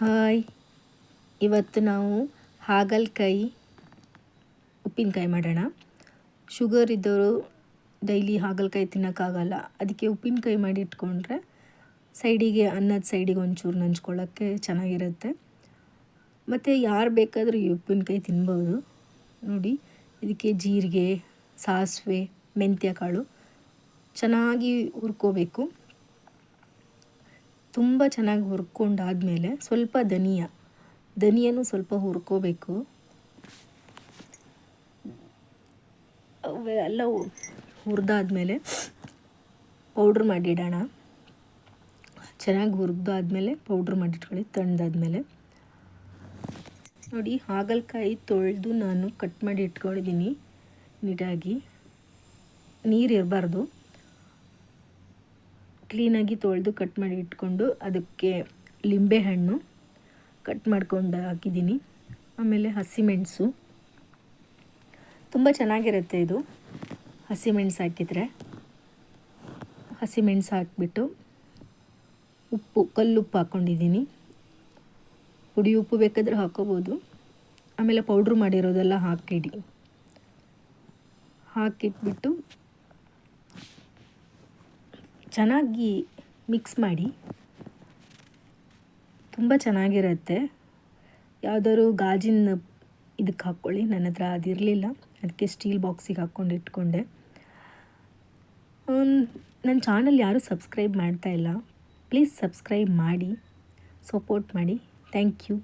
Hi, ಇವತ್ತು ನಾವು ಹಾಗಲಕಾಯಿ ಉಪ್ಪಿನಕಾಯಿ ಮಾಡೋಣ. ಶುಗರ್ ಇದ್ದವರು ಡೈಲಿ ಹಾಗಲಕಾಯಿ ತಿನ್ನೋಕ್ಕಾಗಲ್ಲ, ಅದಕ್ಕೆ ಉಪ್ಪಿನಕಾಯಿ ಮಾಡಿ ಇಟ್ಕೊಂಡ್ರೆ ಸೈಡಿಗೆ ಅನ್ನದ ಸೈಡಿಗೆ ಒಂಚೂರು ನಂಚ್ಕೊಳ್ಳೋಕ್ಕೆ ಚೆನ್ನಾಗಿರುತ್ತೆ. ಮತ್ತು ಯಾರು ಬೇಕಾದರೂ ಈ ಉಪ್ಪಿನಕಾಯಿ ತಿನ್ಬೋದು. ನೋಡಿ, ಇದಕ್ಕೆ ಜೀರಿಗೆ, ಸಾಸಿವೆ, ಮೆಂತ್ಯ ಕಾಳು ಚೆನ್ನಾಗಿ ಹುರ್ಕೋಬೇಕು. ತುಂಬ ಚೆನ್ನಾಗಿ ಹುರ್ಕೊಂಡಾದಮೇಲೆ ಸ್ವಲ್ಪ ಧನಿಯನೂ ಸ್ವಲ್ಪ ಹುರ್ಕೋಬೇಕು. ಅವೆಲ್ಲ ಹುರಿದಾದ್ಮೇಲೆ ಪೌಡ್ರ್ ಮಾಡಿಡೋಣ. ಚೆನ್ನಾಗಿ ಹುರಿದಾದ್ಮೇಲೆ ಪೌಡ್ರ್ ಮಾಡಿಟ್ಕೊಳ್ಳಿ. ತಣ್ಣದಾದ್ಮೇಲೆ ನೋಡಿ, ಹಾಗಲಕಾಯಿ ತೊಳೆದು ನಾನು ಕಟ್ ಮಾಡಿ ಇಟ್ಕೊಂಡಿದ್ದೀನಿ ನೀಟಾಗಿ. ನೀರು ಇರಬಾರ್ದು, ಕ್ಲೀನಾಗಿ ತೊಳೆದು ಕಟ್ ಮಾಡಿ ಇಟ್ಕೊಂಡು ಅದಕ್ಕೆ ಲಿಂಬೆಹಣ್ಣು ಕಟ್ ಮಾಡ್ಕೊಂಡು ಹಾಕಿದ್ದೀನಿ. ಆಮೇಲೆ ಹಸಿಮೆಣಸು ತುಂಬ ಚೆನ್ನಾಗಿರುತ್ತೆ ಇದು ಹಸಿಮೆಣಸು ಹಾಕಿದರೆ. ಹಸಿಮೆಣಸು ಹಾಕಿಬಿಟ್ಟು ಉಪ್ಪು, ಕಲ್ಲುಪ್ಪು ಹಾಕ್ಕೊಂಡಿದ್ದೀನಿ. ಪುಡಿ ಉಪ್ಪು ಬೇಕಾದರೆ ಹಾಕೋಬೋದು. ಆಮೇಲೆ ಪೌಡ್ರ್ ಮಾಡಿರೋದೆಲ್ಲ ಹಾಕಿಟ್ಬಿಟ್ಟು ಚೆನ್ನಾಗಿ ಮಿಕ್ಸ್ ಮಾಡಿ. ತುಂಬ ಚೆನ್ನಾಗಿರುತ್ತೆ. ಯಾವುದಾದ್ರು ಗಾಜಿನ ಇದಕ್ಕೆ ಹಾಕ್ಕೊಳ್ಳಿ. ನನ್ನ ಹತ್ರ ಅದಿರಲಿಲ್ಲ, ಅದಕ್ಕೆ ಸ್ಟೀಲ್ ಬಾಕ್ಸಿಗೆ ಹಾಕ್ಕೊಂಡು ಇಟ್ಕೊಂಡೆ. ನನ್ನ ಚಾನಲ್ ಯಾರೂ ಸಬ್ಸ್ಕ್ರೈಬ್ ಮಾಡ್ತಾಯಿಲ್ಲ, ಪ್ಲೀಸ್ ಸಬ್ಸ್ಕ್ರೈಬ್ ಮಾಡಿ, ಸಪೋರ್ಟ್ ಮಾಡಿ. Thank you.